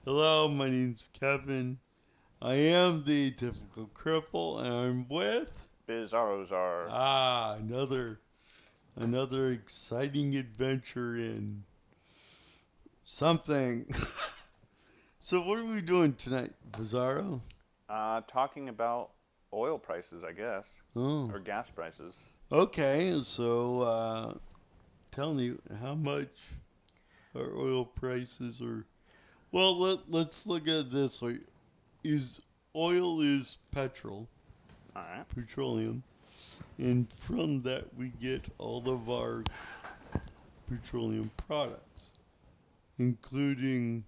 Hello, my name's Kevin. I am the typical cripple, and I'm with Bizarros are. another exciting adventure in something. So, what are we doing tonight, Bizarro? Talking about oil prices, I guess, Oh, or gas prices. okay. So, tell me how much our oil prices are. Well, let's look at it this way: is oil is All right. petroleum, and from that we get all of our petroleum products, including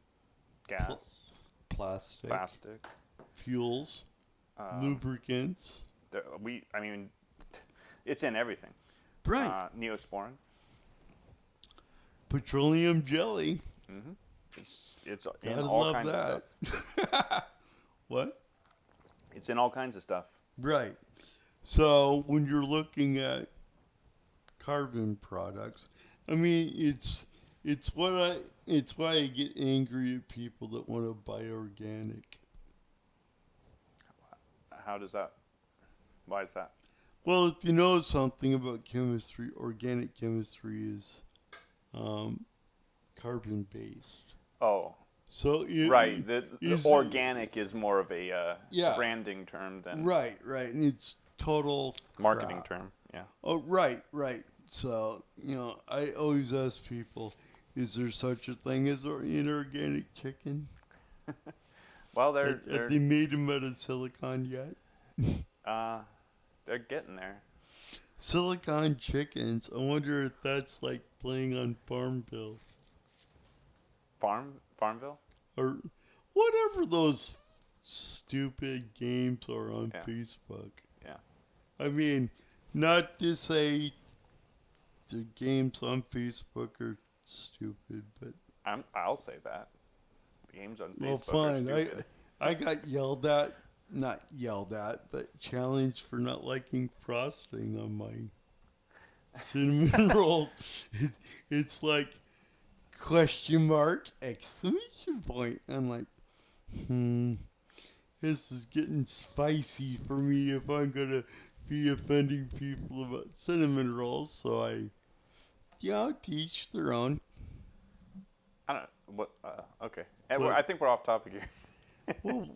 pl- Gas, plastic, plastic. fuels, Um, lubricants. I mean, it's in everything. Right. Neosporin. Petroleum jelly. Mm-hmm. It's in Gotta all love kinds of stuff. that. What? It's in all kinds of stuff. Right. So when you're looking at carbon products, I mean it's why I get angry at people that want to buy organic. How does that? Why is that? Well, if you know something about chemistry, organic chemistry is um, carbon based. Oh, So right. The is organic is more of a yeah, branding term than right, and it's total marketing crap. term. Yeah. Oh, right. So I always ask people, is there such a thing as inorganic chicken? Well, Have, they're have they're they made them out of silicon yet? uh, they're getting there. Silicon chickens. I wonder if that's like playing on Farmville Farmville. or whatever those stupid games are on Yeah. Facebook. Yeah. I mean, not to say the games on Facebook are stupid, but I'll say that. Games on well, Facebook are fine. I stupid. I got yelled at, not yelled at, but challenged for not liking frosting on my cinnamon rolls. It, it's like question mark exclamation point. I'm like, hmm, this is getting spicy for me if I'm gonna be offending people about cinnamon rolls. So to each their own. I don't what. Okay. But I think we're off topic here. well,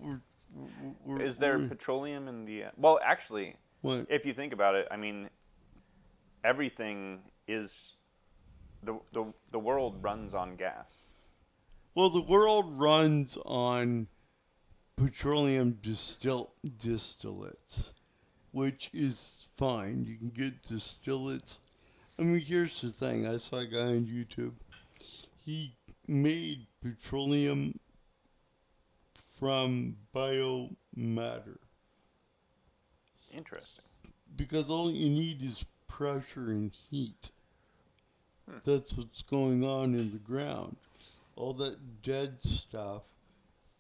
Is there we're petroleum in the? Well, actually, what? if you think about it, I mean, everything is the world runs on gas. Well, the world runs on petroleum distillates, which is fine. You can get distillates. I mean, here's the thing. I saw a guy on YouTube. He made petroleum from biomatter Interesting. because all you need is pressure and heat. Hmm. That's what's going on in the ground. All that dead stuff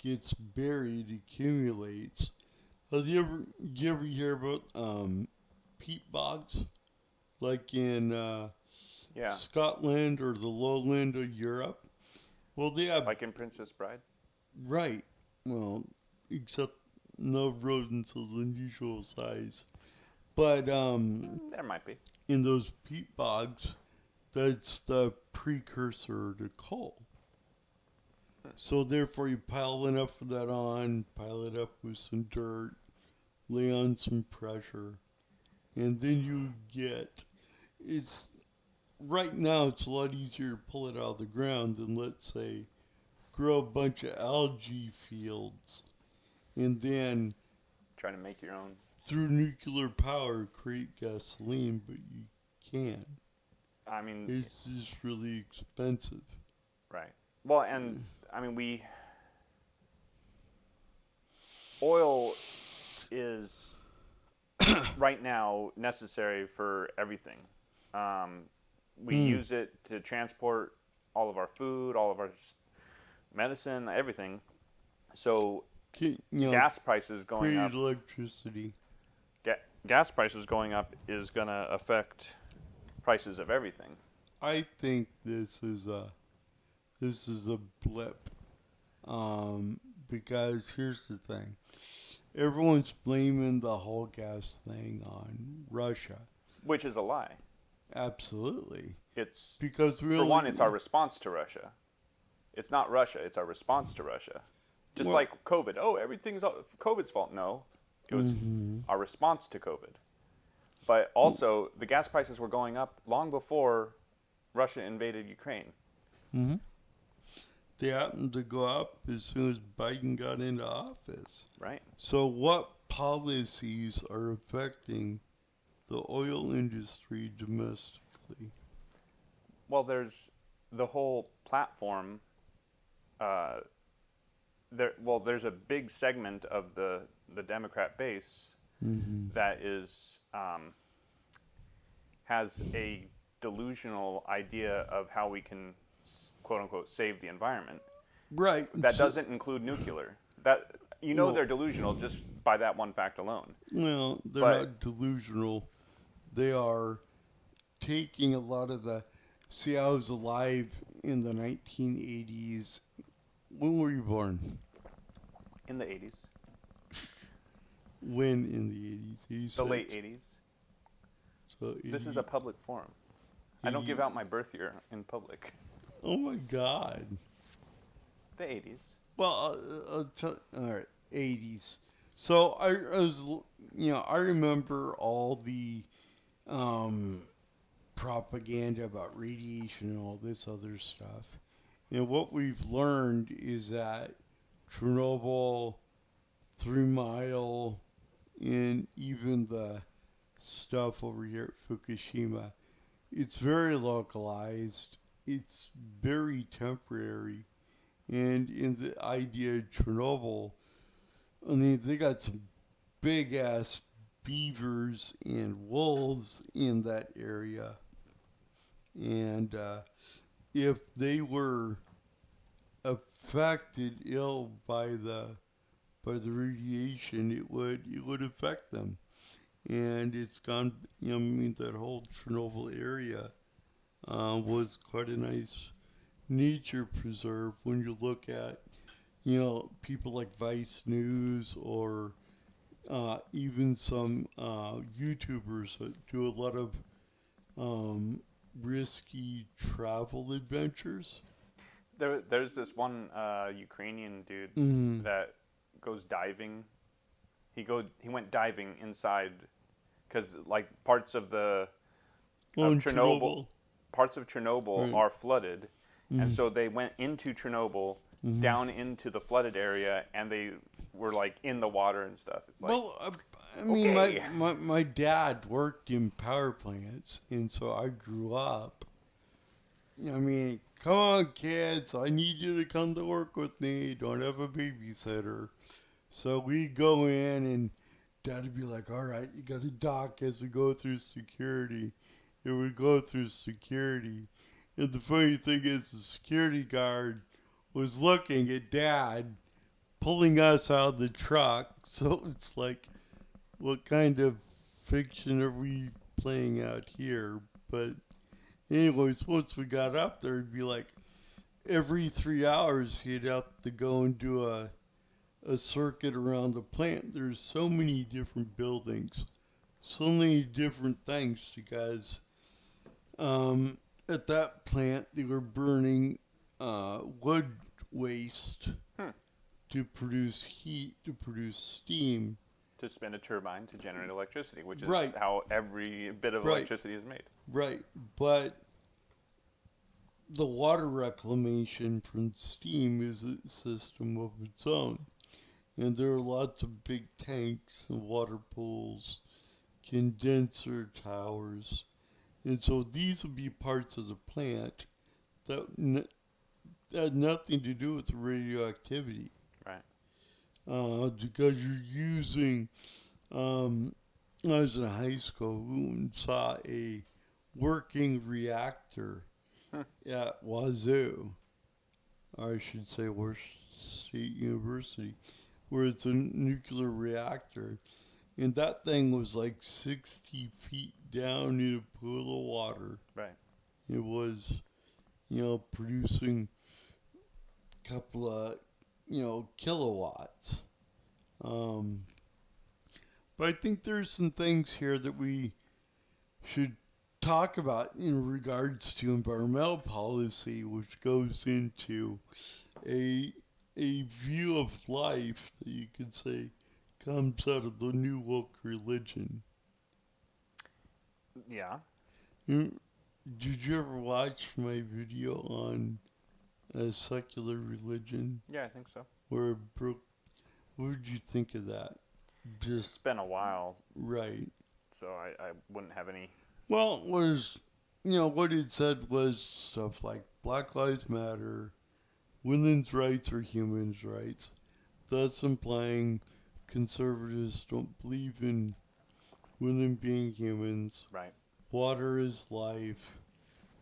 gets buried, accumulates. You ever hear about peat bogs, like in Yeah. Scotland or the lowland of Europe? Well, they have Like in Princess Bride. right. Well, except no rodents of unusual size. But There might be. in those peat bogs, that's the precursor to coal. Hmm. So therefore, you pile enough of that on, pile it up with some dirt, lay on some pressure, and then you get it's right now it's a lot easier to pull it out of the ground than let's say grow a bunch of algae fields and then Trying to make your own. through nuclear power create gasoline, but you can't. I mean, It's just really expensive. right. Well, and I mean, oil is right now necessary for everything. Um, we Hmm. use it to transport all of our food, all of our medicine, everything. So Can, gas prices going create up, electricity. gas prices going up is going to affect prices of everything. I think this is a blip. Because here's the thing. Everyone's blaming the whole gas thing on Russia. which is a lie. Absolutely. It's Because for one, really, it's our response to Russia. It's not Russia; it's our response to Russia. Just well, like COVID. Oh, everything's COVID's fault. No, it was hmm our response to COVID. But also, the gas prices were going up long before Russia invaded Ukraine. hmm they happened to go up as soon as Biden got into office. Right. So, what policies are affecting the oil industry domestically? Well, there's the whole platform. Uh, there's a big segment of the Democrat base hmm that is has a delusional idea of how we can quote unquote save the environment. Right. That So, doesn't include nuclear. That well, they're delusional just by that one fact alone. well, they're But not delusional. They are taking a lot of the. See, I was alive in the 1980s. When were you born? in the 80s, When in the 80s? the late 86. 80s, So this is 80, a public forum. I don't 80. give out my birth year in public. Oh my God. The 80s. Well, all right, 80s. So I was, I remember all the um, propaganda about radiation and all this other stuff. And what we've learned is that Chernobyl, 3 Mile, and even the stuff over here at Fukushima, it's very localized. It's very temporary. And in the idea of Chernobyl, I mean, they got some big ass beavers and wolves in that area. And if they were affected ill by the radiation, it would affect them. And it's gone. I mean, that whole Chernobyl area was quite a nice nature preserve when you look at people like Vice News or even some YouTubers that do a lot of um, risky travel adventures. There's this one Ukrainian dude Mm-hmm. that goes diving. He went diving inside because like Oh, of in Chernobyl Chernobyl. parts of Chernobyl Right. are flooded, and Mm-hmm. so they went into Chernobyl, Mm-hmm. down into the flooded area, and they were like in the water and stuff. It's like Well, I mean, my, okay, my, my dad worked in power plants, and so I grew up. I mean, come on, kids, I need you to come to work with me. Don't have a babysitter. So we'd go in, and dad would be like, all right, you got to dock as we go through security. And we go through security. And the funny thing is, the security guard was looking at dad pulling us out of the truck. So it's like, what kind of fiction are we playing out here? But, anyways, once we got up there, it'd be like every 3 hours he'd have to go and do a circuit around the plant. There's so many different buildings, so many different things because um, at that plant they were burning wood waste hmm, to produce heat, to produce steam. to spin a turbine to generate electricity, which is Right, how every bit of right, electricity is made. right. But the water reclamation from steam is a system of its own. And there are lots of big tanks and water pools, condenser towers. And so these would be parts of the plant that had nothing to do with the radioactivity. Right. Because you're using, I was in high school and saw a working reactor Hmm. at Wazoo, or I should say Washington State University, where it's a nuclear reactor. And that thing was like 60 feet down in a pool of water. Right. It was, producing a couple of, kilowatts. Um, but I think there's some things here that we should talk about in regards to environmental policy, which goes into a a view of life that you could say comes out of the new woke religion. Yeah. You, did you ever watch my video on a secular religion Yeah, I think so. where it broke? What did you think of that? It's Just been a while, right. so I wouldn't have any. Well, it was what it said was stuff like Black Lives Matter, women's rights are humans' rights, thus implying conservatives don't believe in women being humans. Right. Water is life.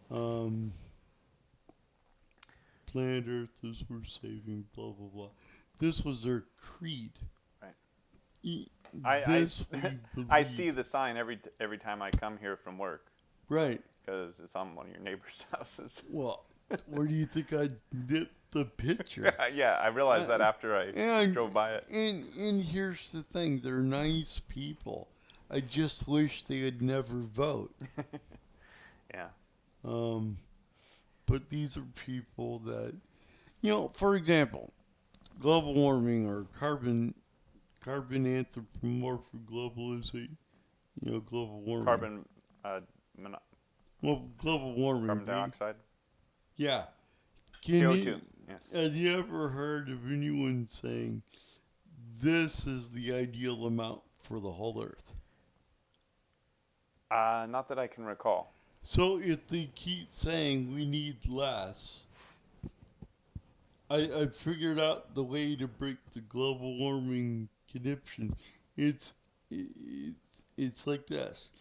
Um, Planet Earth is worth saving. Blah blah blah. This was their creed. Right. E- I this we believe. I see the sign every time I come here from work Right. because it's on one of your neighbors' houses. Well, where do you think I nipped the picture? Yeah, I realized that after I And drove by it. and here's the thing: they're nice people. I just wish they would never vote. Yeah. But these are people that, for example, global warming or carbon anthropomorphic globalization. Global warming. Carbon, Well, global warming. carbon dioxide. Yeah. CO2. Yes. Have you ever heard of anyone saying this is the ideal amount for the whole Earth? Not that I can recall. So if they keep saying we need less, I figured out the way to break the global warming conniption. It's like this.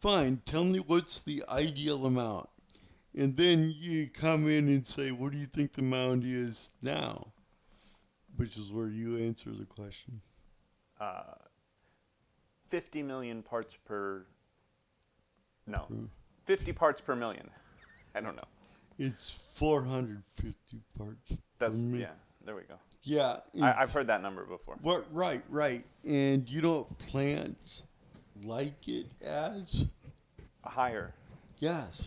Fine, tell me what's the ideal amount. And then you come in and say, what do you think the amount is now? Which is where you answer the question. 50 million parts per. No, 50 parts per million. I don't know. It's 450 parts. That's per million. yeah. There we go. Yeah. I've heard that number before. What? Right. And plants like it as? Higher. Yes.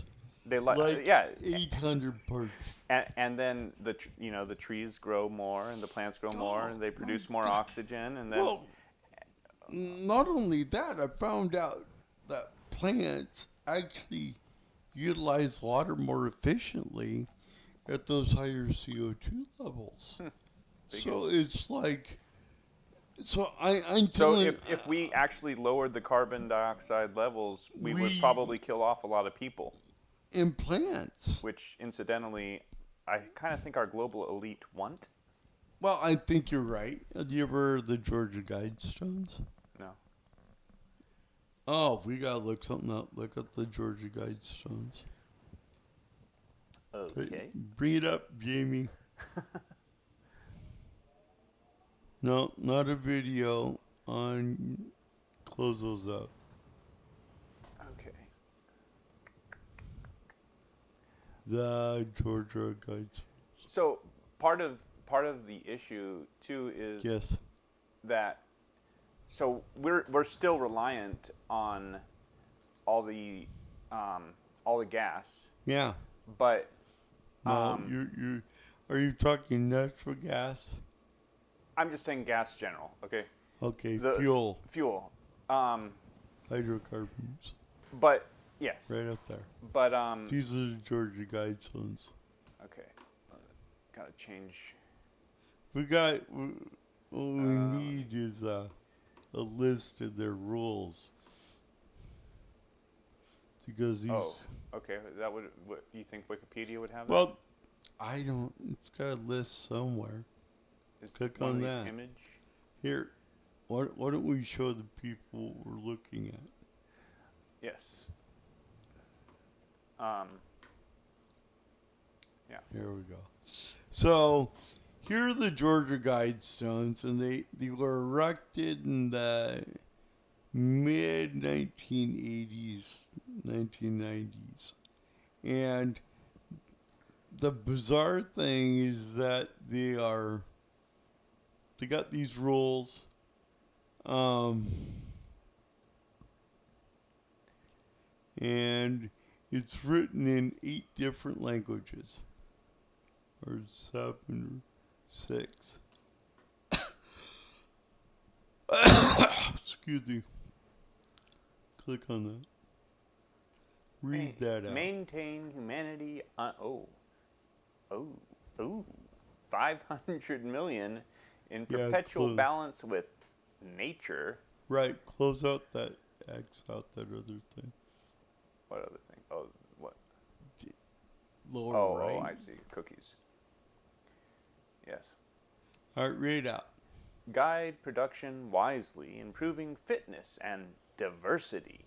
They Like yeah. 800 parts. And then the trees grow more and the plants grow more and they produce more oxygen and then Well, not only that, I found out that plants actually utilize water more efficiently at those higher CO2 levels. So it's like, I'm so telling. if we actually lowered the carbon dioxide levels, we would We- probably kill off a lot of people, in plants. which incidentally, I kind of think our global elite want. Well, I think you're right. Have you ever heard of the Georgia Guidestones? No. Oh, we gotta look something up. Look up the Georgia Guidestones. Okay. Bring it up, Jamie. No, not a video on. Close those up. Okay. The Georgia Guides. So part of the issue too is Yes. that so we're still reliant on all the gas, Yeah. but No, you are you talking natural gas? I'm just saying gas general, okay? Okay, The fuel, fuel. hydrocarbons, But yes. right up there. But These are the Georgia Guidestones. okay. Gotta change. What we need is a list of their rules. Because these. Oh, okay. That would what you think Wikipedia would have? Well, I don't. It's got a list somewhere. That? Is click one on of these that. image? Here, why don't we show the people we're looking at? Yes. Yeah. Here we go. So, here are the Georgia Guidestones, and they were erected in the mid 1980s, 1990s. And the bizarre thing is that they are they got these rules. And it's written in 8 different languages. Or 7 or 6. Excuse me. Click on that. Read that out. Maintain humanity. 500 million in perpetual balance with nature. Right. Close out that. X out that other thing. What other thing? Oh, what? Lower right. Oh, I see. Cookies. Yes. All right, read out. Guide production wisely, improving fitness and diversity.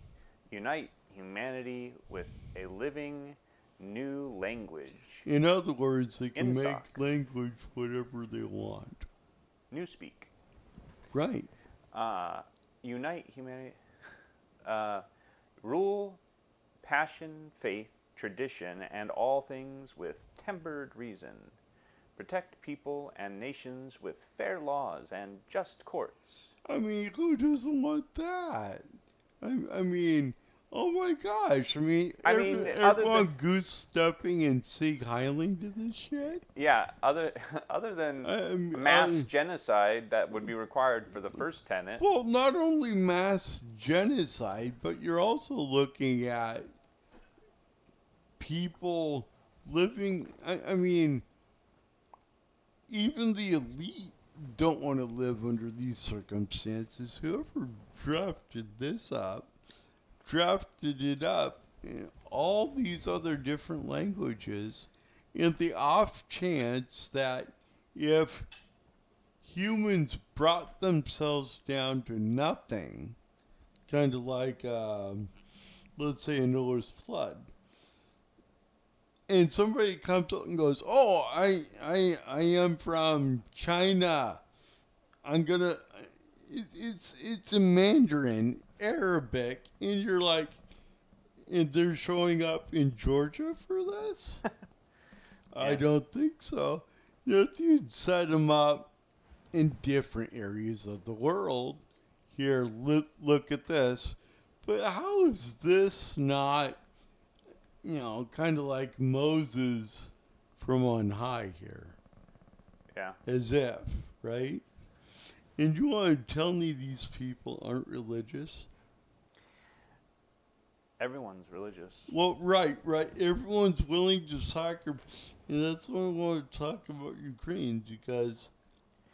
Unite humanity with a living new language. In other words, they can INSOC. make language whatever they want. Newspeak. Right. Unite humanity. Rule, passion, faith, tradition, and all things with tempered reason. Protect people and nations with fair laws and just courts. I mean, who doesn't want that? I mean, oh my gosh. I mean, everyone goose stepping and Sieg Heiling to this shit? Yeah, other than mass genocide that would be required for the first tenet. Well, not only mass genocide, but you're also looking at people living, I mean, even the elite don't want to live under these circumstances. Whoever drafted it up in all these other different languages in the off chance that if humans brought themselves down to nothing, kind of like, let's say, a Noah's flood, and somebody comes up and goes, "Oh, I am from China. I'm gonna." It's in Mandarin, Arabic, and you're like, and they're showing up in Georgia for this? Yeah. I don't think so. You know, if you'd set them up in different areas of the world, here, look at this. But how is this not, you know, kind of like Moses from on high here? Yeah. As if, right? And you want to tell me these people aren't religious? Everyone's religious. Well, right. Everyone's willing to sacrifice. And that's why I want to talk about Ukraine, because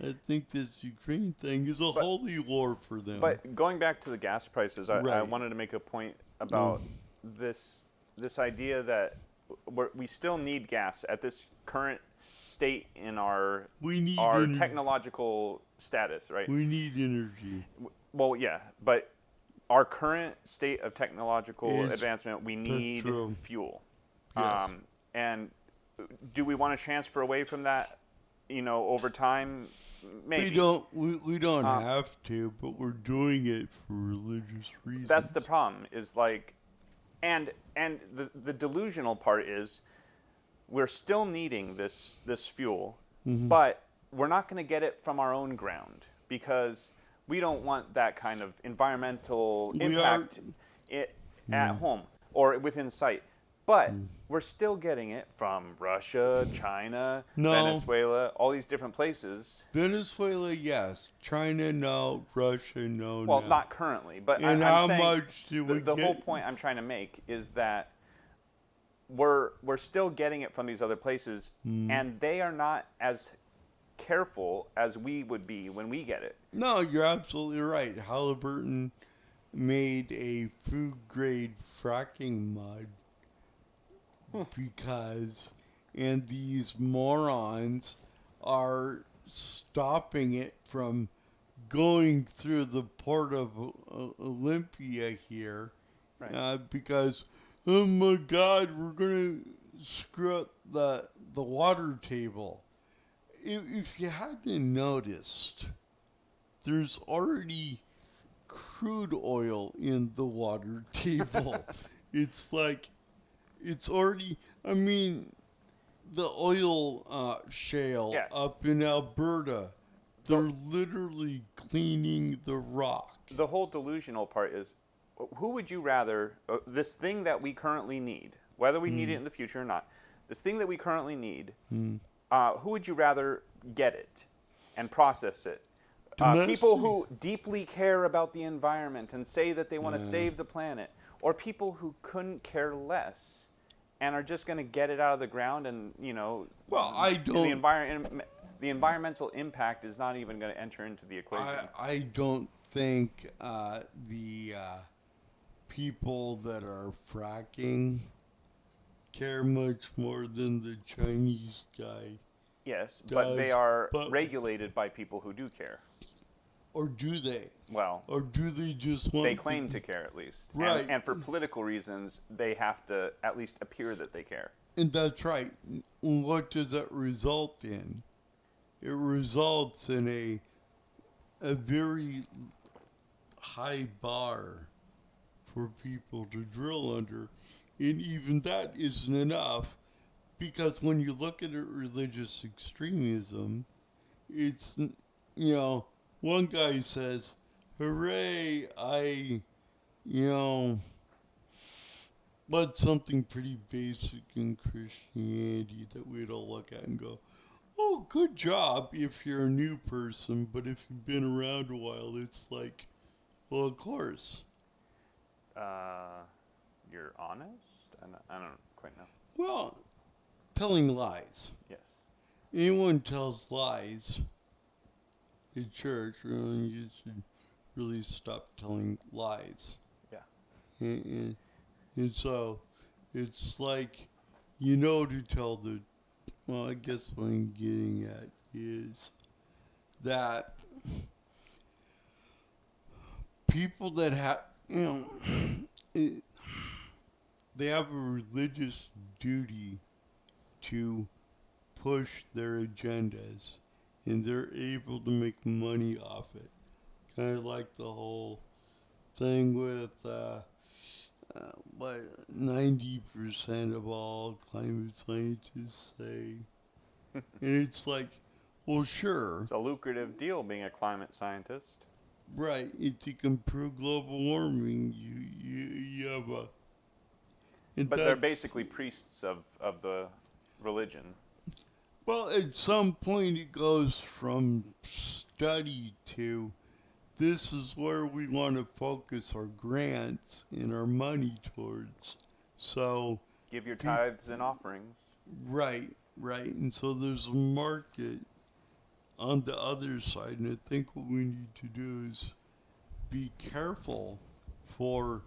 I think this Ukraine thing is a holy war for them. But going back to the gas prices, I wanted to make a point about this idea that we still need gas at this current state in our technological status, right? We need energy. Well, yeah, but our current state of technological advancement, we need fuel. Yes. And do we want to transfer away from that, you know, over time? Maybe. We don't have to, but we're doing it for religious reasons. That's the problem, is like, and the delusional part is we're still needing this fuel, but we're not going to get it from our own ground because we don't want that kind of environmental impact at home or within sight. But we're still getting it from Russia, China, Venezuela, all these different places. Venezuela, yes. China, no. Russia, no. Well, not currently, but and I'm how saying much do we the get? whole point I'm trying to make is that we're still getting it from these other places, and they are not as careful as we would be when we get it. No, you're absolutely right. Halliburton made a food-grade fracking mud because, and these morons are stopping it from going through the port of Olympia here, because, oh my God, we're going to screw up the water table. If you hadn't noticed, there's already crude oil in the water table. It's like, it's already, I mean, the oil shale up in Alberta, They're literally cleaning the rock. The whole delusional part is, who would you rather, this thing that we currently need, whether we need it in the future or not, this thing that we currently need, who would you rather get it and process it? People who deeply care about the environment and say that they want to save the planet, or people who couldn't care less and are just going to get it out of the ground and, Well, I don't. The environmental impact is not even going to enter into the equation. I don't think the people that are fracking care much more than the Chinese guy. Yes, but they are regulated by people who do care. Or do they? Well, or do they just want? They claim to care, at least. Right. And for political reasons, they have to at least appear that they care. And that's right. What does that result in? It results in a very high bar for people to drill under. And even that isn't enough, because when you look at it, religious extremism, it's, one guy says, hooray, what's something pretty basic in Christianity that we'd all look at and go, oh, good job if you're a new person, but if you've been around a while, it's like, well, of course. You're honest? I don't quite know. Well, telling lies. Yes. Anyone tells lies in church, you should really stop telling lies. Yeah. And so it's like, to tell the, well, I guess what I'm getting at is that people that have, they have a religious duty to push their agendas, and they're able to make money off it. Kind of like the whole thing with what 90% of all climate scientists say. And it's like, well, sure. It's a lucrative deal being a climate scientist. Right. If you can prove global warming, you have a... But they're basically priests of the religion. Well, at some point it goes from study to, this is where we want to focus our grants and our money towards. So give your tithes and offerings. Right. And so there's a market on the other side, and I think what we need to do is be careful for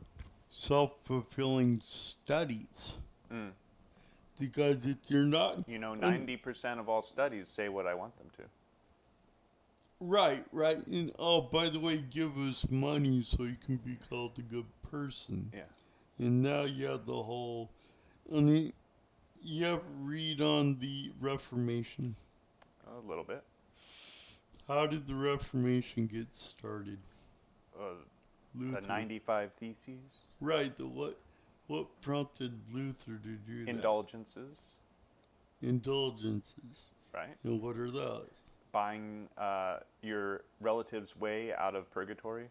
self-fulfilling studies. Because if you're not... 90% of all studies say what I want them to. Right. And, oh, by the way, give us money so you can be called a good person. Yeah. And now you have the whole... you ever read on the Reformation? A little bit. How did the Reformation get started? The 95 Theses? Right. What prompted Luther to do that? Indulgences. Right. And what are those? Buying your relative's way out of purgatory?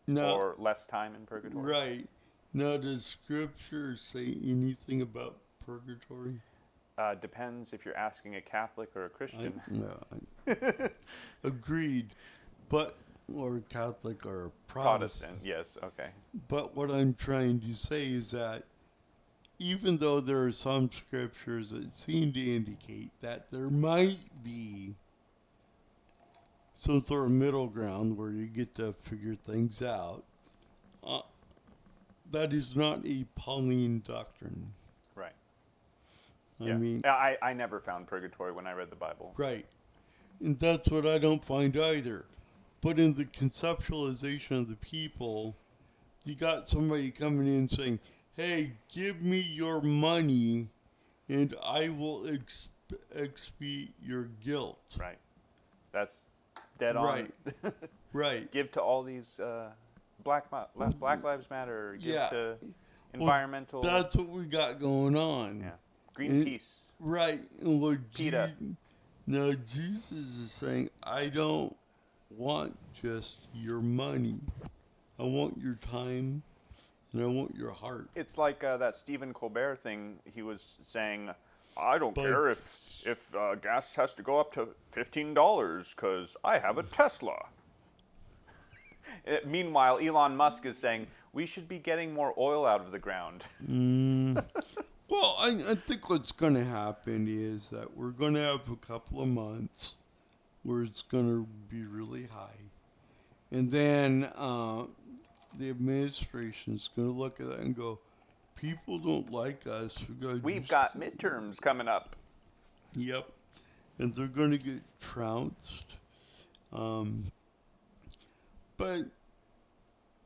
No. Or less time in purgatory? Right. Now, does Scripture say anything about purgatory? Depends if you're asking a Catholic or a Christian. Agreed. Or Catholic or Protestant, yes, okay. But what I'm trying to say is that even though there are some scriptures that seem to indicate that there might be some sort of middle ground where you get to figure things out, that is not a Pauline doctrine. Right. I mean... I never found purgatory when I read the Bible. Right. And that's what I don't find either. But in the conceptualization of the people, you got somebody coming in saying, hey, give me your money and I will expiate your guilt. Right. That's dead on. Right. Give to all these Black Lives Matter. Give to environmental. Well, that's what we got going on. Yeah. Greenpeace. Right. And what PETA. Now Jesus is saying, I don't want just your money. I want your time and I want your heart. It's like that Stephen Colbert thing. He was saying, "I don't But care if gas has to go up to $15 because I have a Tesla." Meanwhile, Elon Musk is saying we should be getting more oil out of the ground. well, I think what's going to happen is that we're going to have a couple of months where it's going to be really high. And then the administration's going to look at that and go, people don't like us. We've got midterms coming up. Yep. And they're going to get trounced. But,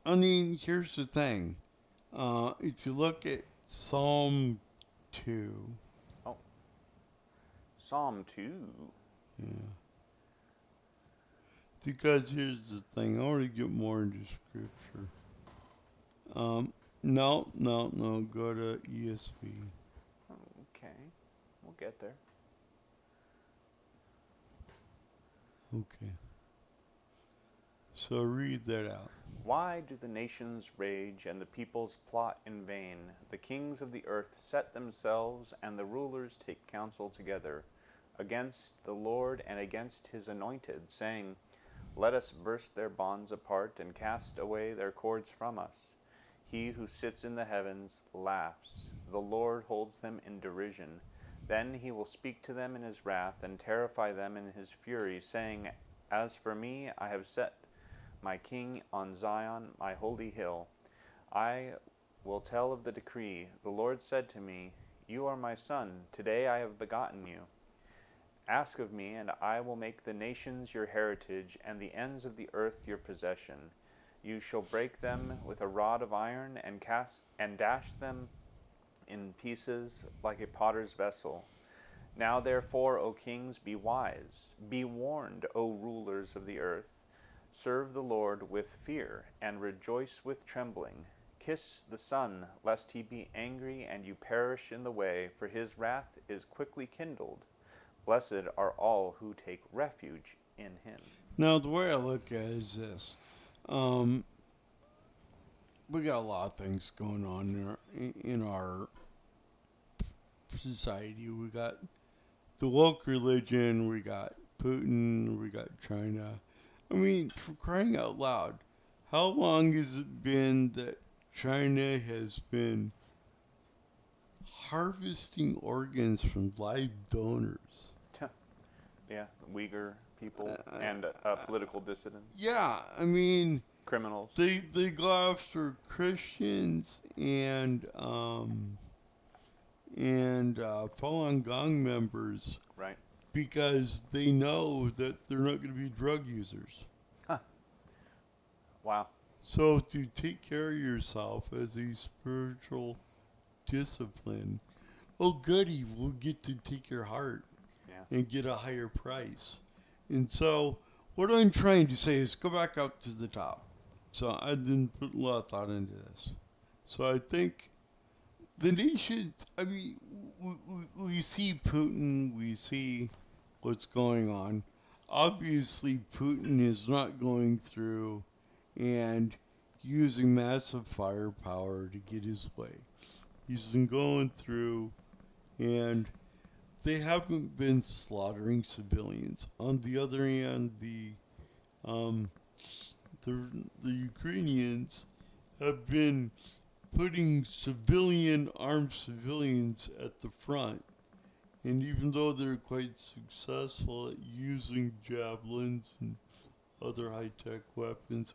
I mean, here's the thing. If you look at Psalm 2, Oh, Psalm 2. yeah. Because here's the thing. I want to get more into Scripture. No. Go to ESV. Okay, we'll get there. Okay. So read that out. Why do the nations rage and the peoples plot in vain? The kings of the earth set themselves, and the rulers take counsel together against the Lord and against his anointed, saying, Let us burst their bonds apart and cast away their cords from us. He who sits in the heavens laughs. The Lord holds them in derision. Then he will speak to them in his wrath and terrify them in his fury, saying, As for me, I have set my king on Zion, my holy hill. I will tell of the decree. The Lord said to me, You are my son. Today I have begotten you. Ask of me, and I will make the nations your heritage, and the ends of the earth your possession. You shall break them with a rod of iron, and dash them in pieces like a potter's vessel. Now therefore, O kings, be wise. Be warned, O rulers of the earth. Serve the Lord with fear, and rejoice with trembling. Kiss the Son, lest he be angry and you perish in the way, for his wrath is quickly kindled. Blessed are all who take refuge in him. Now, the way I look at it is this. We got a lot of things going on in our society. We got the woke religion, we got Putin, we got China. I mean, for crying out loud, how long has it been that China has been harvesting organs from live donors? Yeah, Uyghur people and political dissidents, Yeah, I mean, criminals. they go after Christians and Falun Gong members Right. because they know that they're not going to be drug users. Huh. Wow. So to take care of yourself as a spiritual discipline, oh goody, we'll get to take your heart Yeah. and get a higher price. And so what I'm trying to say is go back up to the top. So I didn't put a lot of thought into this. So I think the nation, I mean, we see Putin, we see what's going on. Obviously, Putin is not going through and using massive firepower to get his way. He's been going through and they haven't been slaughtering civilians. On the other hand, um, the Ukrainians have been putting armed civilians at the front. And even though they're quite successful at using javelins and other high-tech weapons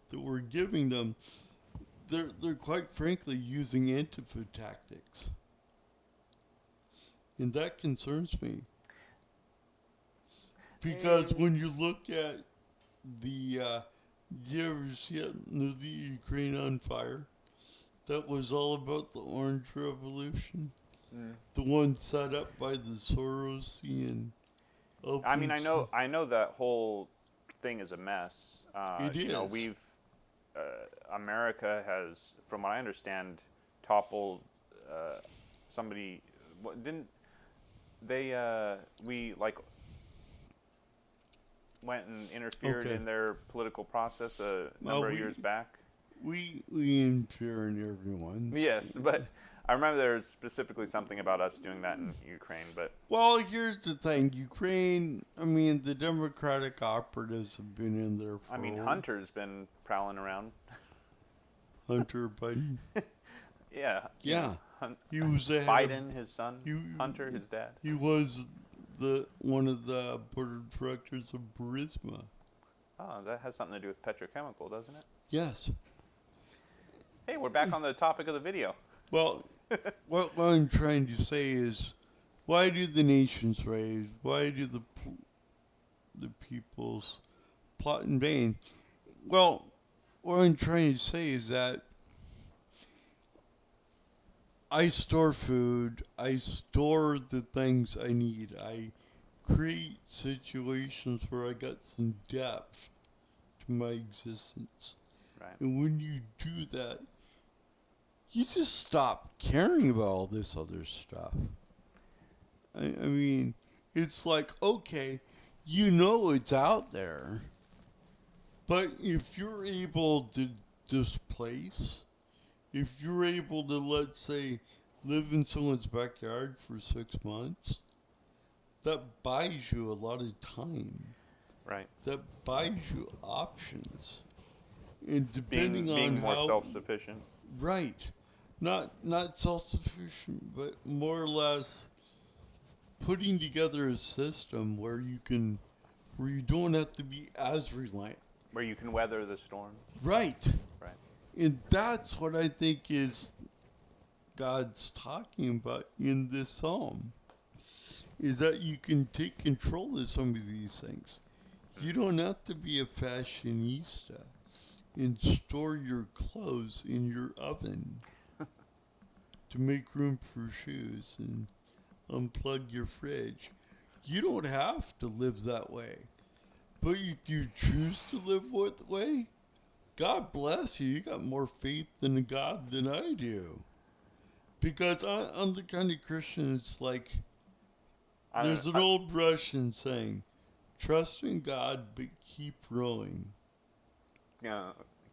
that we're giving them, they're quite frankly using Antifa tactics. And that concerns me. Because when you look at you ever see it, the Ukraine on Fire? That was all about the Orange Revolution. Mm. The one set up by the Sorosian. I mean, I know that whole thing is a mess. It You know, is. America has, from what I understand, toppled somebody. Didn't they? We like went and interfered Okay. in their political process a number of we years back. we interfere in everyone's. Yes, but I remember there was specifically something about us doing that in Ukraine. But Well, here's the thing: Ukraine. I mean, the Democratic operatives have been in there for I mean, Hunter's been prowling around. Hunter Biden. Yeah. Yeah, Hun- he was the head of- Biden, his son. he, Hunter, his dad. he was the one of the board of directors of Burisma. Oh, that has something to do with petrochemical, doesn't it? Yes. Hey, we're back on the topic of the video. Well, what I'm trying to say is, why do the nations rage? Why do the peoples plot in vain? Well, what I'm trying to say is that I store food. I store the things I need. I create situations where I got some depth to my existence. Right. And when you do that, you just stop caring about all this other stuff. I mean, it's like, okay, you know it's out there, but if you're able to displace, if you're able to, let's say, live in someone's backyard for 6 months, that buys you a lot of time. Right. That buys you options. And depending Being on more how self-sufficient. right, not self-sufficient, but more or less putting together a system where you don't have to be as reliant. Where you can weather the storm. Right. Right. And that's what I think is God's talking about in this psalm. Is that you can take control of some of these things. You don't have to be a fashionista and store your clothes in your oven to make room for shoes and unplug your fridge. You don't have to live that way. But if you choose to live that way, God bless you. You got more faith in God than I do. Because I'm the kind of Christian, it's like, there's an old Russian saying, trust in God, but keep rowing.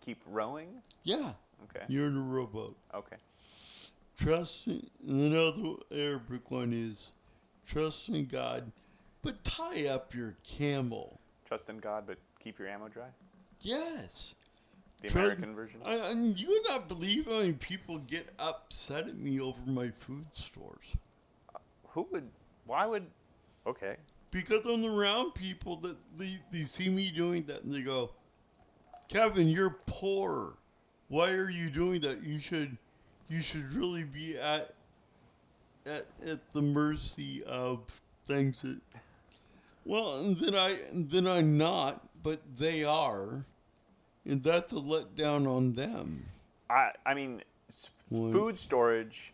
Keep rowing? Yeah, Okay. you're in a rowboat. Okay. Trust in, and another Arabic one is, trust in God, but tie up your camel. Trust in God, but keep your ammo dry? Yes. The American version? You would not believe how many people get upset at me over my food stores. Why would, okay. Because I'm around people that they see me doing that and they go, Kevin, you're poor. Why are you doing that? You should really be at the mercy of things that, well, and then I'm not, but they are, and that's a letdown on them. I mean, Well, food storage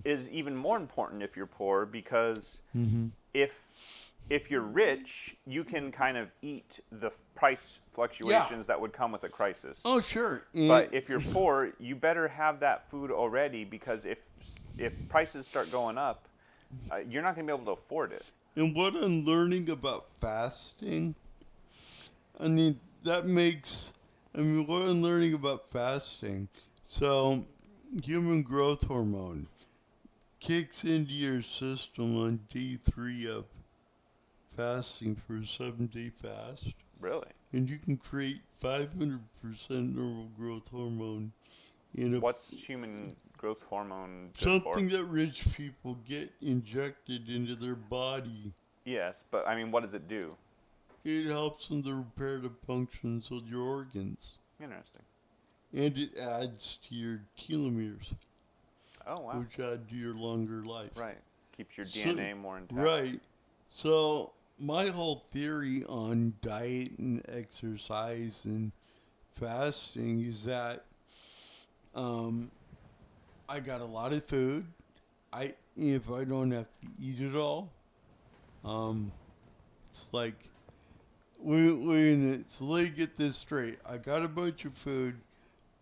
is even more important if you're poor because if you're rich, you can kind of eat the price fluctuations that would come with a crisis. Oh, sure. But if you're poor, you better have that food already because if prices start going up, you're not going to be able to afford it. And what I'm learning about fasting, what I'm learning about fasting, so human growth hormone kicks into your system on day 3 of fasting for a 7-day fast. Really? And you can create 500% normal growth hormone in What's human growth hormone good something for? that rich people get injected into their body. Yes, but I mean, what does it do? It helps in the reparative functions of your organs. Interesting. And it adds to your telomeres, Oh, wow. which add to your longer life. Right. Keeps your DNA more intact. Right. So my whole theory on diet and exercise and fasting is that I got a lot of food. If I don't have to eat it all, it's like, wait a minute, so let me get this straight. I got a bunch of food,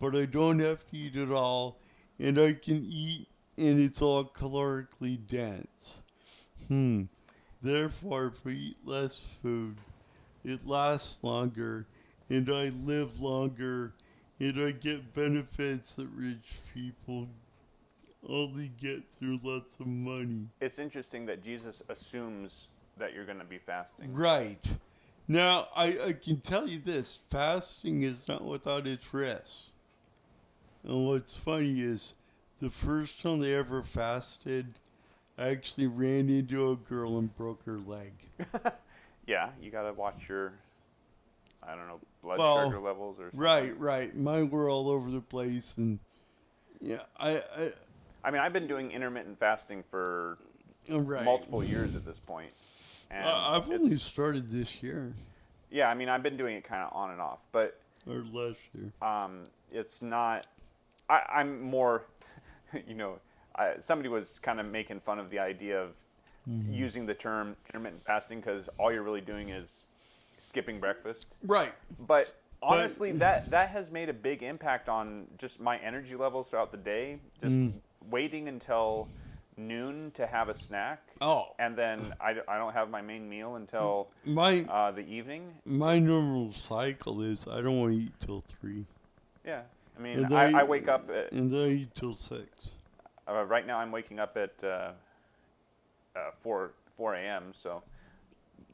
but I don't have to eat it all, and I can eat, and it's all calorically dense. Therefore, if we eat less food, it lasts longer, and I live longer, and I get benefits that rich people only get through lots of money. It's interesting that Jesus assumes that you're going to be fasting. Right. Now, I can tell you this fasting is not without its risks. And what's funny is the first time they ever fasted, I actually ran into a girl and broke her leg. Yeah, you got to watch your, I don't know, blood Well, sugar levels or something. Right. Mine were all over the place. And yeah, I mean, I've been doing intermittent fasting for right. multiple years at this point. And I've it's, only started this year yeah, I mean, I've been doing it kind of on and off, but or last year. it's not, I'm more, you know, somebody was kind of making fun of the idea of using the term intermittent fasting because all you're really doing is skipping breakfast. Right. But honestly, that has made a big impact on just my energy levels throughout the day. Just waiting until noon to have a snack, Oh, and then I don't have my main meal until my the evening. my normal cycle is I don't want to eat till 3. Yeah, I mean, And then I wake up at, and then I eat till 6. right now I'm waking up at 4 a.m. So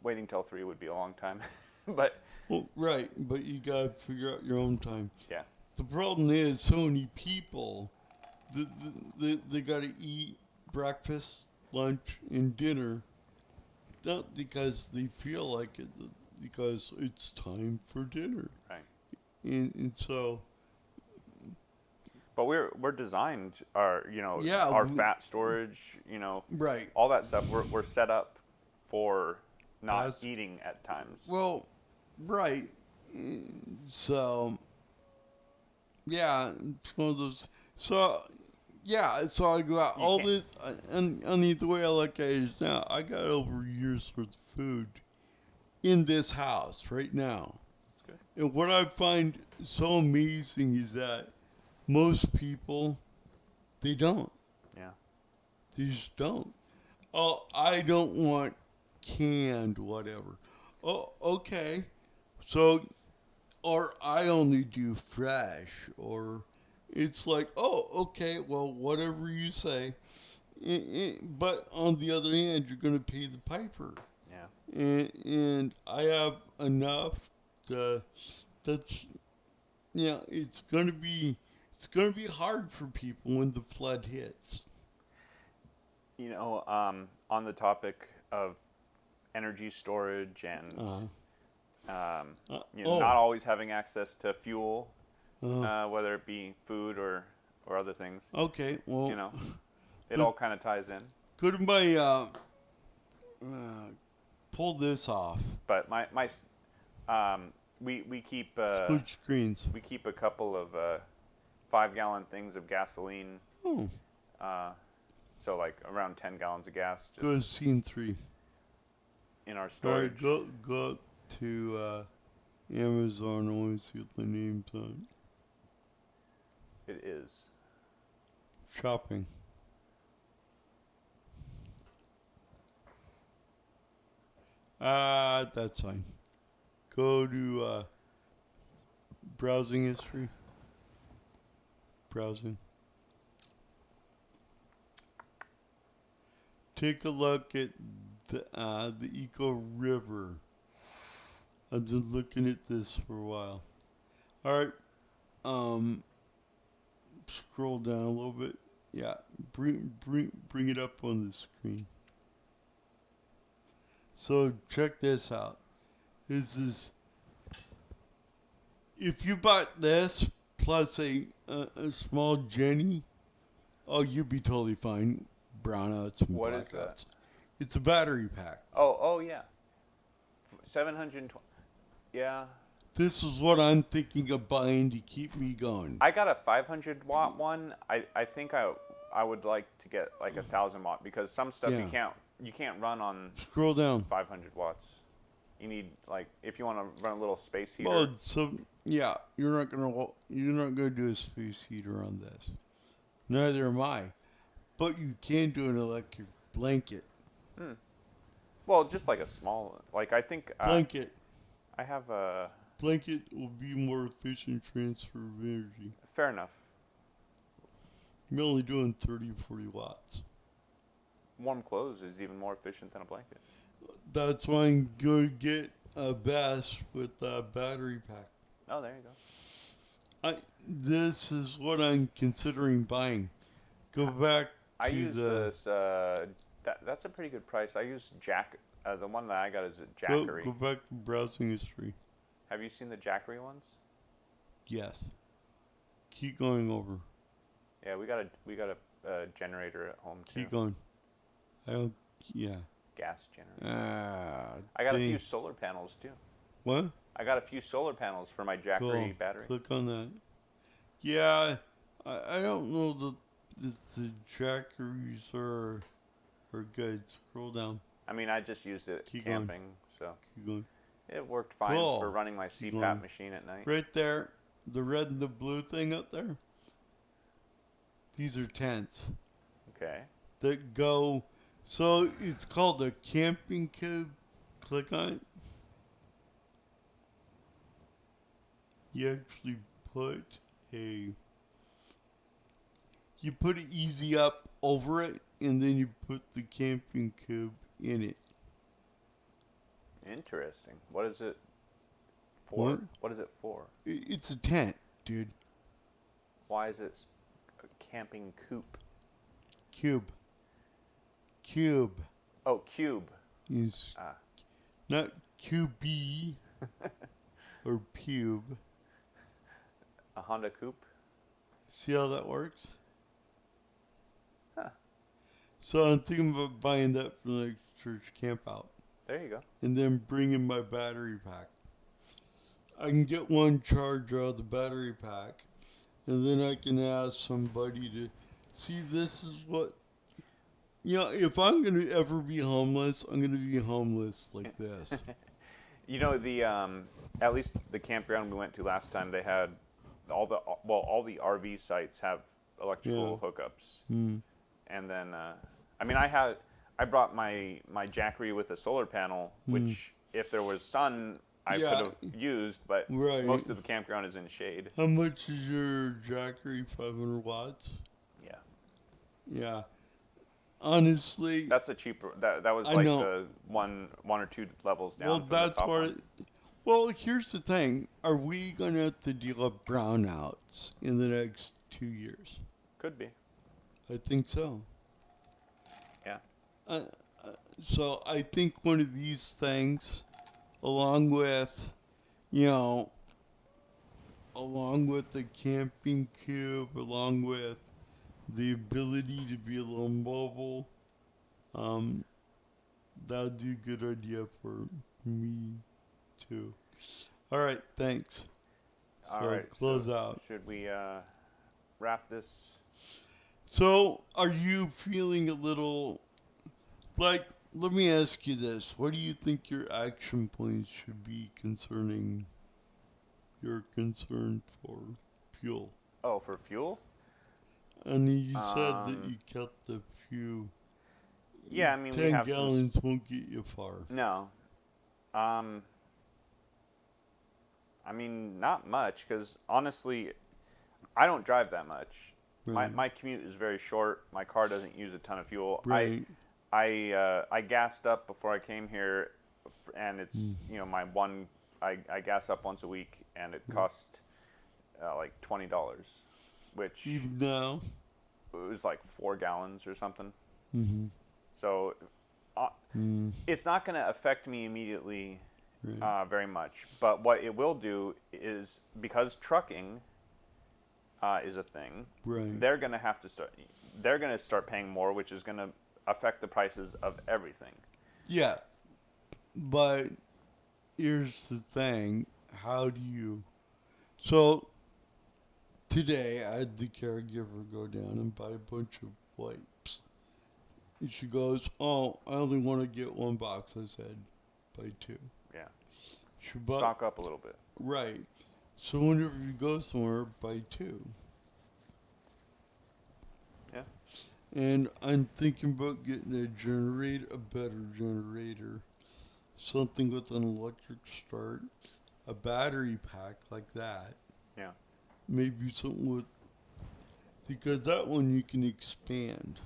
waiting till 3 would be a long time, but Well, right, but you gotta figure out your own time. yeah, The problem is so many people, they gotta eat breakfast, lunch, and dinner, not because they feel like it, because it's time for dinner. right. And so, But we're designed our yeah, our fat storage, right. all that stuff. We're set up for not As- eating at times. Well, right. So, yeah, it's one of those. So, yeah, so I go out. You All can't- this, and the way I look at it is now, I got over years worth of food in this house right now. That's good. And what I find so amazing is that most people, they don't. Yeah. They just don't. Oh, I don't want canned whatever. Oh, okay. So, or I only do fresh, or it's like, oh, okay, well, whatever you say. But on the other hand, you're going to pay the piper. Yeah. And I have enough that's, it's going to be hard for people when the flood hits. On the topic of energy storage and Oh. not always having access to fuel, Uh, whether it be food or other things. okay, well, It all kind of ties in. could my pull this off? But we keep Switch screens. we keep a couple of 5-gallon things of gasoline. Oh, So like around 10 gallons of gas just go to scene 3. in our All storage. right, go to Amazon. I want to see what the name's on. It is. Shopping. That's fine. Go to browsing history. Browsing. Take a look at the Eco River. I've been looking at this for a while. All right. Scroll down a little bit. Yeah, bring it up on the screen. So check this out. This is if you bought this plus a small Jenny, oh, you'd be totally fine. Brownouts and What is blackouts. that? It's a battery pack. Oh yeah. 720. Yeah. This is what I'm thinking of buying to keep me going. I got a 500 watt one. I think I would like to get like 1,000 watt because some stuff Yeah. you can't run on Scroll down. 500 watts. You need like if you want to run a little space heater. Well, so yeah, you're not gonna do a space heater on this. Neither am I. But you can do an electric blanket. Well, just like a small, like I think Blanket. I have a Blanket will be more efficient transfer of energy. fair enough. You're only doing 30 or 40 watts. Warm clothes is even more efficient than a blanket. That's why I'm going to get a Bass with a battery pack. Oh, there you go. This is what I'm considering buying. Go back I to use the this. That's a pretty good price. I use the one that I got is a go Jackery. back to browsing history. Have you seen the Jackery ones? Yes. Keep going over. Yeah, we got a generator at home too. Keep going. I don't. Yeah. Gas generator. Ah. I got a dang. few solar panels too. What? I got a few solar panels for my Jackery Cool. battery. Click on that. Yeah. I don't know the Jackeries are good. Scroll down. I mean, I just used it Keep going. camping, so Keep going. it worked fine Cool. for running my Keep CPAP going. machine at night. Right there, the red and the blue thing up there. These are tents Okay. that go. So it's called a camping cube. Click on it. You actually put a. You put it easy up over it, and then you put the camping cube in it. Interesting. What is it for? What? What is it for? It's a tent, dude. Why is it a camping coop? Cube. Cube. Oh, cube. Is Ah. not QB or pube. A Honda coupe? See how that works? Huh. So I'm thinking about buying that for the next church camp out. There you go. And then bringing my battery pack. I can get one charge out of the battery pack. And then I can ask somebody to see this is what. If I'm going to ever be homeless, I'm going to be homeless like this. You know, at least the campground we went to last time, they had all the RV sites have electrical hookups. Mm. And then I brought my Jackery with a solar panel, which if there was sun I could have used, but Right. most of the campground is in shade. How much is your Jackery? 500 watts? Yeah. Yeah. Honestly, That's a cheaper that was I like know. the one or two levels down. well, from the that's top what. one. Well, here's the thing: are we gonna have to deal with brownouts in the next 2 years? Could be. I think so. Yeah. So I think one of these things, along with, along with the camping cube, along with the ability to be a little mobile, that would be a good idea for me too. All right, thanks. All So right. close so out. Should we wrap this? So, are you feeling a little like? Let me ask you this: what do you think your action points should be concerning your concern for fuel? Oh, for fuel? And you said that you Um, kept the few. Yeah, I mean we 10 have gallons won't get you far. no. Um, I mean not much because honestly, I don't drive that much. Right. My commute is very short. My car doesn't use a ton of fuel. Right. I gassed up before I came here, and it's my one. I gas up once a week, and it cost like $20, which Even now. it was like 4 gallons or something. Mm-hmm. So it's not going to affect me immediately very much. But what it will do is because trucking is a thing, Right. they're going to have to start. They're going to start paying more, which is going to affect the prices of everything. Yeah. But here's the thing. How do you... So, today I had the caregiver go down and buy a bunch of wipes. And she goes, oh, I only want to get one box. I said, buy 2. Yeah. She bought... Stock up a little bit. Right. So whenever you go somewhere, buy 2. Yeah. And I'm thinking about getting a better generator, something with an electric start, a battery pack like that. Yeah. Maybe something with, because that one you can expand.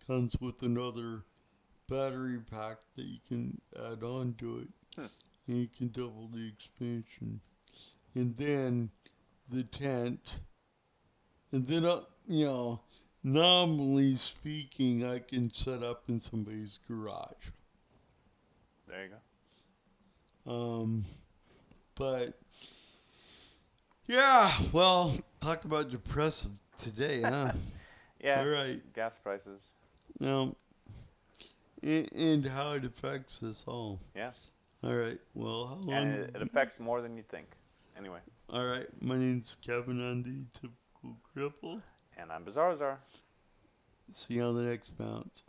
Comes with another battery pack that you can add on to it. Hmm. And you can double the expansion. And then the tent. And then, nominally speaking, I can set up in somebody's garage. There you go. But yeah, well, talk about depressive today, huh? Yeah. All right. Gas prices. Now, and how it affects us all. Yeah. All right. Well, how long? And it affects more than you think. Anyway. All right. My name's Kevin on the Typical Cripple. And I'm Bazarazar. See you on the next bounce.